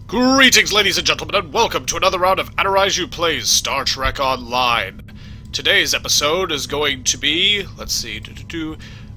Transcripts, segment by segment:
Greetings, ladies and gentlemen, and welcome to another round of Adiraiju Plays Star Trek Online. Today's episode is going to be, let's see,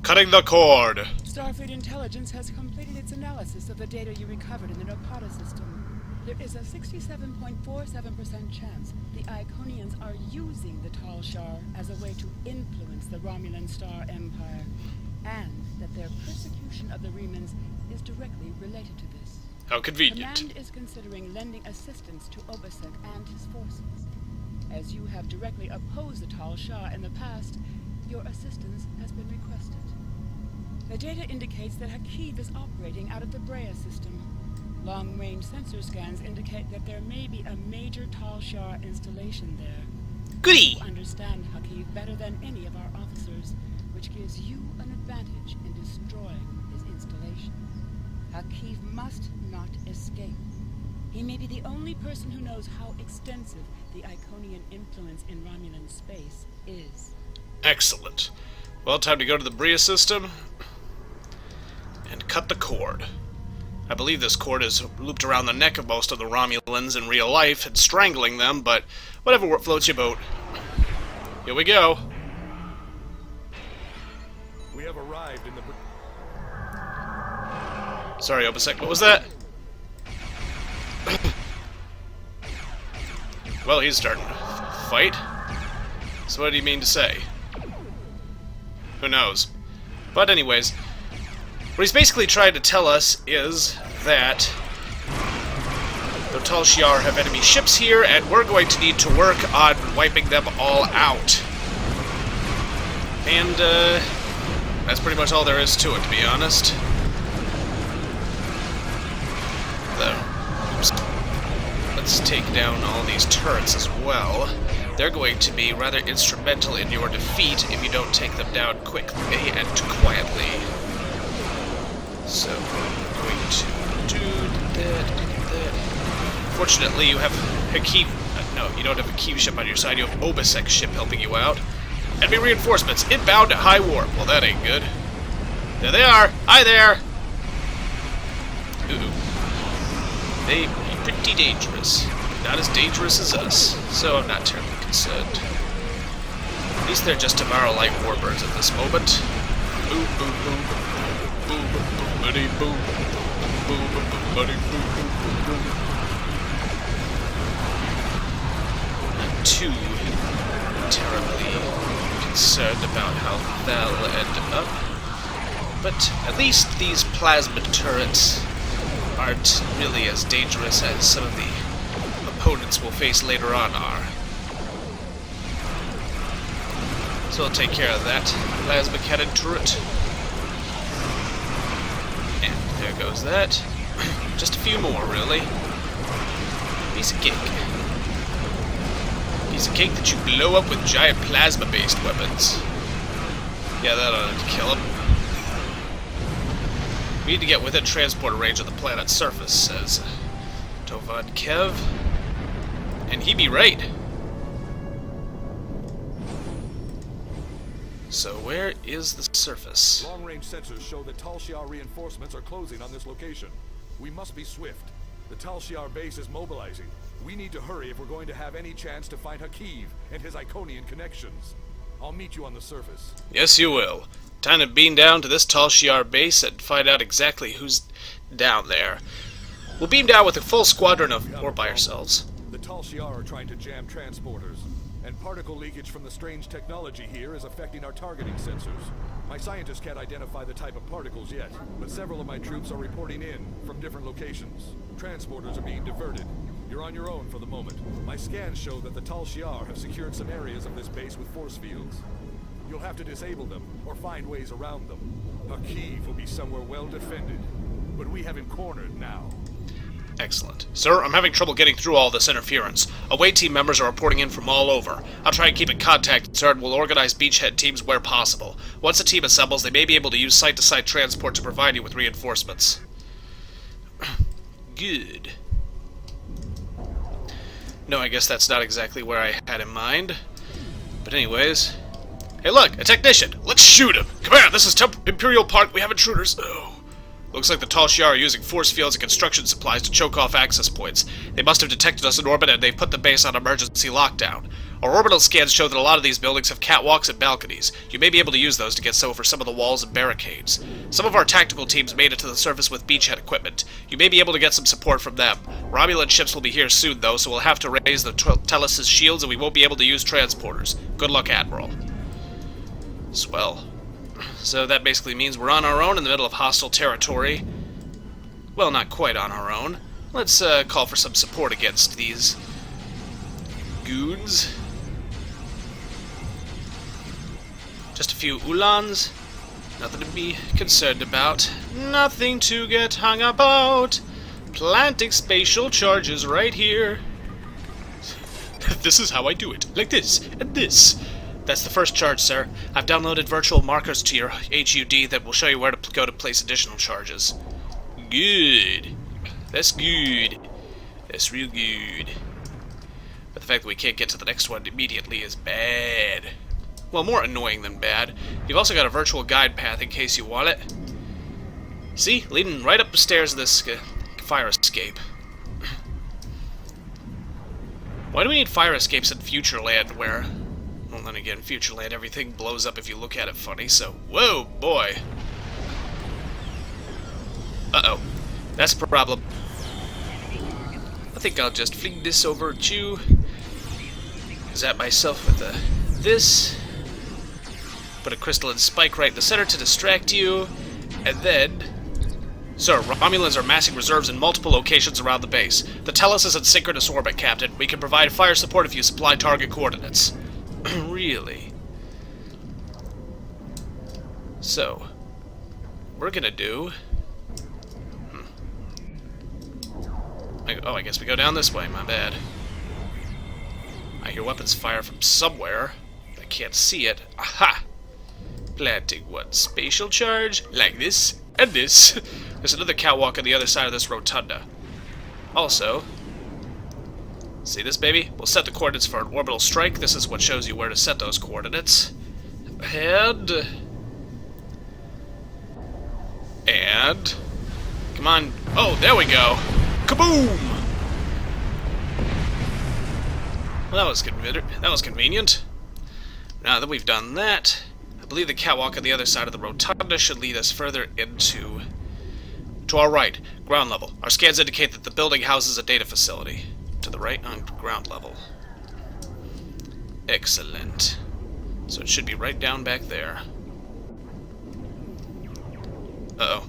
cutting the cord. Starfleet Intelligence has completed its analysis of the data you recovered in the Nopata system. There is a 67.47% chance the Iconians are using the Tal Shar as a way to influence the Romulan Star Empire, and that their persecution of the Remans is directly related to this. How convenient. Command is considering lending assistance to Obasek and his forces. As you have directly opposed the Tal Shar in the past, your assistance has been requested. The data indicates that Hakeev is operating out of the Brea system. Long-range sensor scans indicate that there may be a major Tal Shar installation there. Goody! You understand Hakeev better than any of our officers, which gives you an advantage in destroying his installation. Hakeev must not escape. He may be the only person who knows how extensive the Iconian influence in Romulan space is. Excellent. Well, time to go to the Brea system and cut the cord. I believe this cord is looped around the neck of most of the Romulans in real life and strangling them, but whatever floats your boat. Here we go. We have arrived in the... Sorry, Obasek, what was that? Well, he's starting to fight. So what do you mean to say? Who knows? But anyways, what he's basically trying to tell us is that the Tal Shiar have enemy ships here, and we're going to need to work on wiping them all out. And, that's pretty much all there is to it, to be honest. Oops. Let's take down all these turrets as well. They're going to be rather instrumental in your defeat if you don't take them down quickly and quietly. So, we're going to do that. Fortunately, you have Hakeev... no, you don't have a Hakeev ship on your side. You have Obasek's ship helping you out. Enemy reinforcements inbound at high warp. Well, that ain't good. There they are. Hi there. Ooh. They be pretty dangerous. Not as dangerous as us, so I'm not terribly concerned. At least they're just Tomorrow-like warbirds at this moment. Boom, boom, boom. Boom, boom, buddy, boom. Boom, boom, buddy, boom, boom, boom, boom. Not too terribly concerned about how they'll end up. But at least these plasma turrets aren't really as dangerous as some of the opponents we'll face later on are. So I'll take care of that plasma cannon turret. And there goes that. Just a few more, really. Piece of cake. Piece of cake that you blow up with giant plasma-based weapons. Yeah, that ought to kill him. We need to get within transporter range of the planet's surface, says Hakeev. And he be right. So where is the surface? Long-range sensors show that Tal Shiar reinforcements are closing on this location. We must be swift. The Tal Shiar base is mobilizing. We need to hurry if we're going to have any chance to find Hakeev and his Iconian connections. I'll meet you on the surface. Yes, you will. Time to beam down to this Tal Shiar base and find out exactly who's down there. We'll beam down with a full squadron or by ourselves. The Tal Shiar are trying to jam transporters, and particle leakage from the strange technology here is affecting our targeting sensors. My scientists can't identify the type of particles yet, but several of my troops are reporting in from different locations. Transporters are being diverted. You're on your own for the moment. My scans show that the Tal Shiar have secured some areas of this base with force fields. You'll have to disable them, or find ways around them. Hakeev will be somewhere well defended, but we have him cornered now. Excellent. Sir, I'm having trouble getting through all this interference. Away team members are reporting in from all over. I'll try and keep in contact, sir, and we'll organize beachhead teams where possible. Once a team assembles, they may be able to use site-to-site transport to provide you with reinforcements. Good. No, I guess that's not exactly where I had in mind. But anyways... Hey look, a technician! Let's shoot him! Come here, this is Imperial Park, we have intruders! Oh. Looks like the Tal Shiar are using force fields and construction supplies to choke off access points. They must have detected us in orbit and they've put the base on emergency lockdown. Our orbital scans show that a lot of these buildings have catwalks and balconies. You may be able to use those to get over some of the walls and barricades. Some of our tactical teams made it to the surface with beachhead equipment. You may be able to get some support from them. Romulan ships will be here soon, though, so we'll have to raise the Tellus' shields and we won't be able to use transporters. Good luck, Admiral. Swell. So that basically means we're on our own in the middle of hostile territory. Well, not quite on our own. Let's call for some support against these goons. Just a few Ulans. Nothing to be concerned about. Nothing to get hung about. Planting spatial charges right here. This is how I do it. Like this, and this. That's the first charge, sir. I've downloaded virtual markers to your HUD that will show you where to go to place additional charges. Good. That's good. That's real good. But the fact that we can't get to the next one immediately is bad. Well, more annoying than bad. You've also got a virtual guide path in case you want it. See? Leading right up the stairs of this fire escape. Why do we need fire escapes in Futureland where... Well, then again, Futureland, everything blows up if you look at it funny, so... Whoa, boy! Uh-oh. That's a problem. I think I'll just fling this over at you. Zap myself with this. Put a crystalline spike right in the center to distract you. And then... Sir, Romulans are massing reserves in multiple locations around the base. The Tellus is in synchronous orbit, Captain. We can provide fire support if you supply target coordinates. Really? So, we're gonna do... Oh, I guess we go down this way, my bad. I hear weapons fire from somewhere. I can't see it. Aha! Planting one spatial charge, like this, and this. There's another catwalk on the other side of this rotunda. Also... See this, baby? We'll set the coordinates for an orbital strike. This is what shows you where to set those coordinates. And... Come on. Oh, there we go. Kaboom! Well, that was convenient. Now that we've done that, I believe the catwalk on the other side of the rotunda should lead us further into... To our right, ground level. Our scans indicate that the building houses a data facility. To the right on ground level. Excellent. So it should be right down back there. Uh-oh.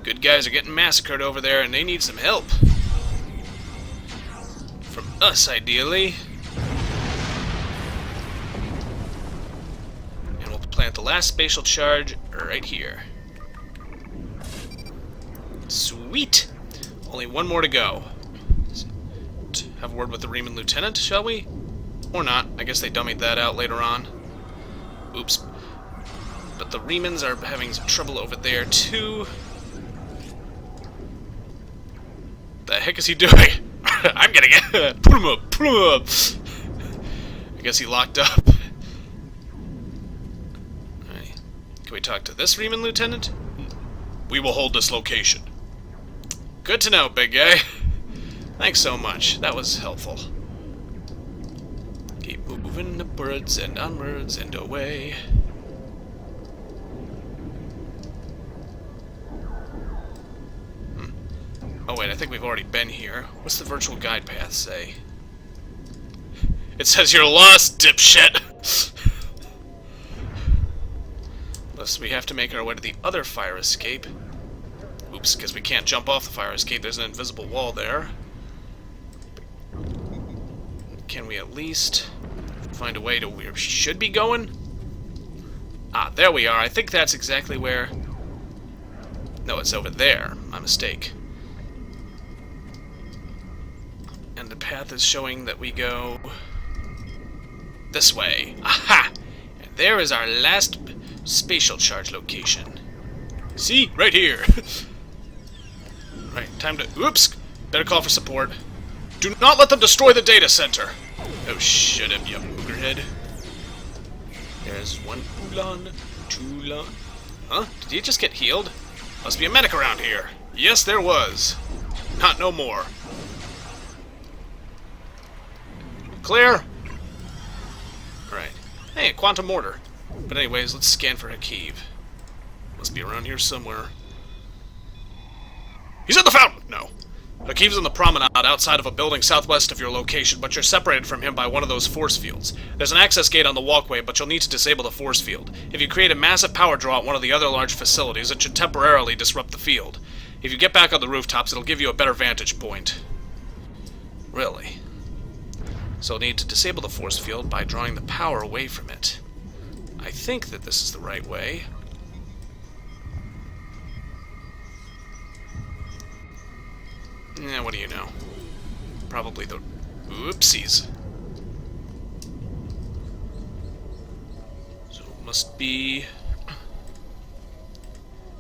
Good guys are getting massacred over there and they need some help. From us, ideally. And we'll plant the last spatial charge right here. Sweet! Only one more to go. Have a word with the Reman Lieutenant, shall we? Or not. I guess they dummied that out later on. Oops. But the Remans are having some trouble over there, too. The heck is he doing? I'm gonna get... Pull him up! Pull him up! I guess he locked up. Alright. Can we talk to this Reman Lieutenant? We will hold this location. Good to know, big guy. Thanks so much. That was helpful. Keep moving upwards and onwards and away. Oh wait, I think we've already been here. What's the virtual guide path say? It says you're lost, dipshit! Unless we have to make our way to the other fire escape. Oops, because we can't jump off the fire escape. There's an invisible wall there. Can we at least find a way to where we should be going? Ah, there we are. I think that's exactly where... No, it's over there. My mistake. And the path is showing that we go... this way. Aha! And there is our last spatial charge location. See? Right here. Right, time to... Oops! Better call for support. Do not let them destroy the data center! Oh, shut up, you boogerhead. There's one Ulan, two Ulan... Huh? Did he just get healed? Must be a medic around here. Yes, there was. Not no more. Clear? Alright. Hey, a quantum mortar. But anyways, let's scan for Hakeev. Must be around here somewhere. He's at the fountain! No. Hakeev's in the promenade outside of a building southwest of your location, but you're separated from him by one of those force fields. There's an access gate on the walkway, but you'll need to disable the force field. If you create a massive power draw at one of the other large facilities, it should temporarily disrupt the field. If you get back on the rooftops, it'll give you a better vantage point. Really? So you'll need to disable the force field by drawing the power away from it. I think that this is the right way. What do you know? Probably the... Oopsies. So it must be...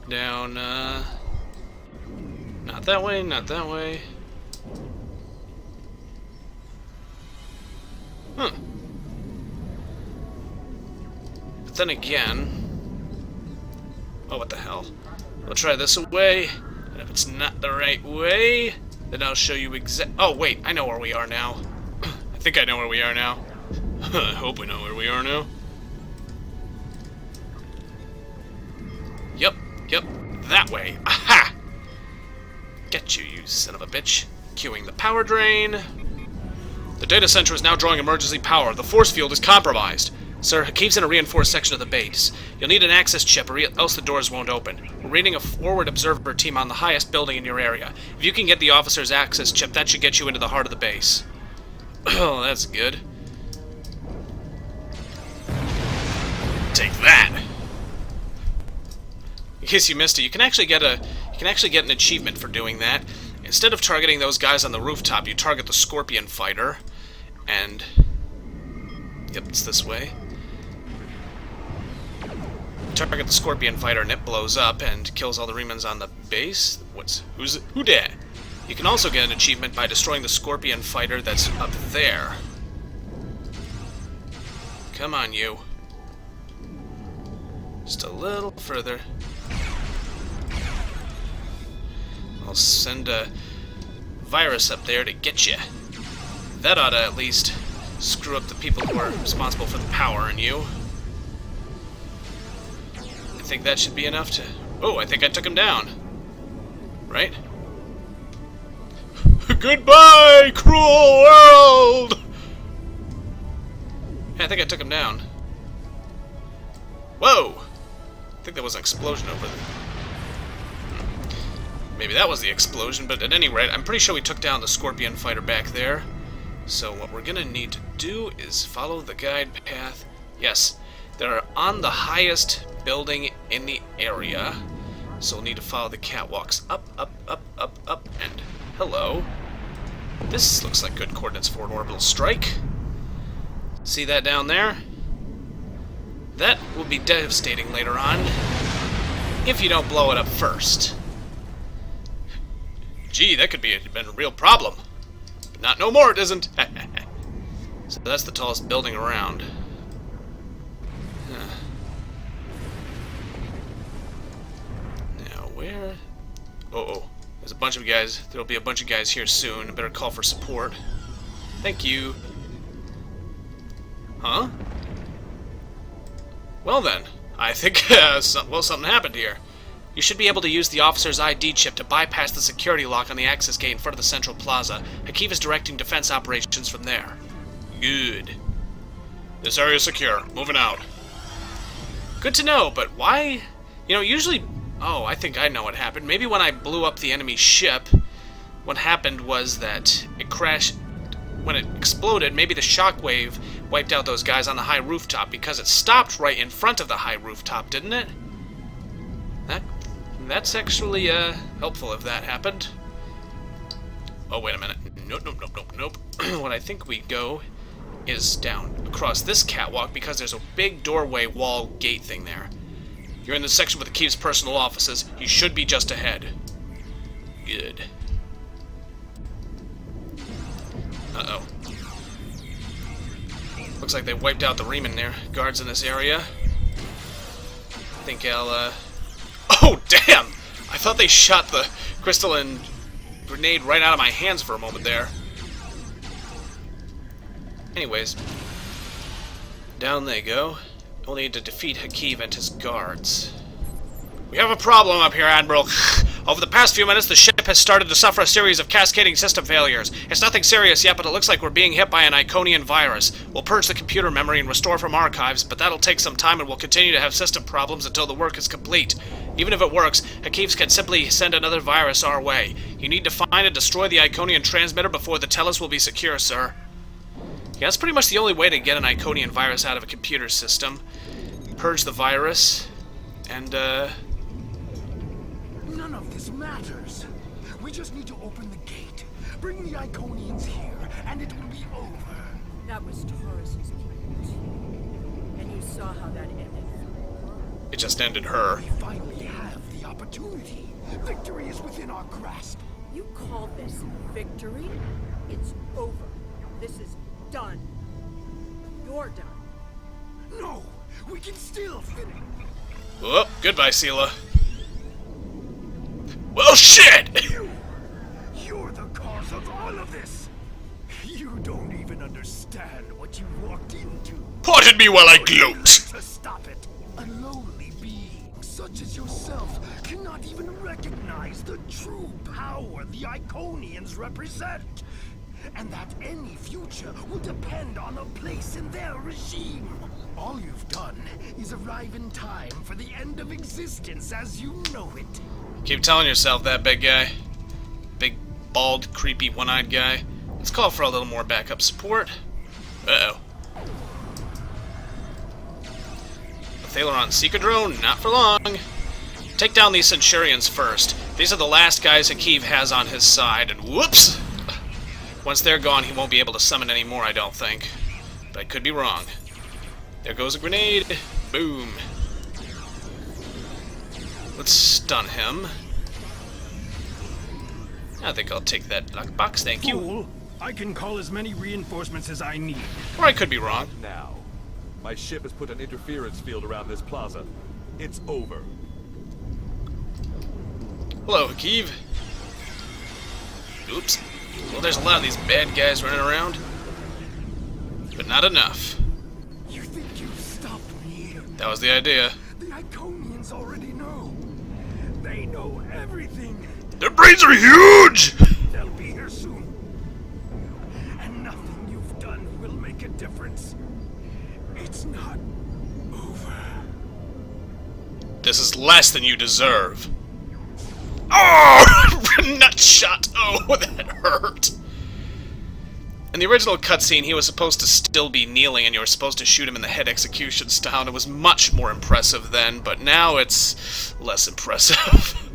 down, not that way, not that way. But then again... Oh, what the hell. We'll try this away, and if it's not the right way... Then I'll show you Oh, wait, I know where we are now. I think I know where we are now. I hope we know where we are now. Yep, that way. Aha! Get you, you son of a bitch. Cueing the power drain. The data center is now drawing emergency power. The force field is compromised. Sir, Hakeev's in a reinforced section of the base. You'll need an access chip or else the doors won't open. We're reading a forward observer team on the highest building in your area. If you can get the officer's access chip, that should get you into the heart of the base. Oh, that's good. Take that! In case you missed it, you can actually get an achievement for doing that. Instead of targeting those guys on the rooftop, you target the Scorpion fighter, and... Yep, it's this way. Target the Scorpion fighter and it blows up and kills all the Remans on the base. Who dat? You can also get an achievement by destroying the Scorpion fighter that's up there. Come on, you. Just a little further. I'll send a virus up there to get you. That ought to at least screw up the people who are responsible for the power in you. I think that should be enough to... Oh, I think I took him down. Right? Goodbye, cruel world! Yeah, I think I took him down. Whoa! I think there was an explosion over there. Maybe that was the explosion, but at any rate, I'm pretty sure we took down the Scorpion fighter back there. So what we're gonna need to do is follow the guide path. Yes, they're on the highest building in the area. So we'll need to follow the catwalks up, and hello. This looks like good coordinates for an orbital strike. See that down there? That will be devastating later on, if you don't blow it up first. Gee, that could been a real problem. But not no more, it isn't. So that's the tallest building around. Now, where... Oh, there's a bunch of guys. There'll be a bunch of guys here soon. I better call for support. Thank you. Huh? Well then, I think, something happened here. You should be able to use the officer's ID chip to bypass the security lock on the access gate in front of the central plaza. Hakeev is directing defense operations from there. Good. This area is secure. Moving out. Good to know, but why? You know, usually... Oh, I think I know what happened. Maybe when I blew up the enemy ship, what happened was that it crashed... When it exploded, maybe the shockwave wiped out those guys on the high rooftop because it stopped right in front of the high rooftop, didn't it? That's actually helpful if that happened. Oh, wait a minute. Nope. What I think we go is down across this catwalk because there's a big doorway wall gate thing there. You're in the section with Hakeev's personal offices. You should be just ahead. Good. Uh-oh. Looks like they wiped out the Reman there. Guards in this area. I think I'll, Oh, damn! I thought they shot the crystalline grenade right out of my hands for a moment there. Anyways, down they go. Only need to defeat Hakeev and his guards. We have a problem up here, Admiral. Over the past few minutes, the ship has started to suffer a series of cascading system failures. It's nothing serious yet, but it looks like we're being hit by an Iconian virus. We'll purge the computer memory and restore from archives, but that'll take some time and we'll continue to have system problems until the work is complete. Even if it works, Hakeev can simply send another virus our way. You need to find and destroy the Iconian transmitter before the Tellus will be secure, sir. Yeah, that's pretty much the only way to get an Iconian virus out of a computer system. Purge the virus, and, None of this matters. We just need to open the gate, bring the Iconians here, and it will be over. That was Taurus's plan. And you saw how that ended. it just ended her. We finally have the opportunity. Victory is within our grasp. You call this victory? It's over. This is done. You're done. No, we can still finish. Whoop, goodbye, Sela. Well, shit! You're the cause of all of this. You don't even understand what you walked into. Pardon me while I gloat. To stop it. A lowly being such as yourself cannot even recognize the true power the Iconians represent. And that any future will depend on a place in their regime. All you've done is arrive in time for the end of existence as you know it. Keep telling yourself that, big guy. Big, bald, creepy, one-eyed guy. Let's call for a little more backup support. Uh-oh. A Thaleron Seeker drone? Not for long. Take down these Centurions first. These are the last guys Hakeev has on his side, and whoops! Once they're gone, he won't be able to summon any more, I don't think. But I could be wrong. There goes a grenade. Boom. Let's stun him. I think I'll take that lockbox, thank you. Fool, I can call as many reinforcements as I need. Or I could be wrong. Now, my ship has put an interference field around this plaza. It's over. Hello, Hakeev. Oops. Well, there's a lot of these bad guys running around. But not enough. You think you've stopped me? That was the idea. The Iconians already know. They know everything. Their brains are huge! They'll be here soon. And nothing you've done will make a difference. It's not over. This is less than you deserve. Oh! Nut shot! Oh, that hurt. In the original cutscene, he was supposed to still be kneeling, and you were supposed to shoot him in the head execution style. It was much more impressive then, but now it's less impressive.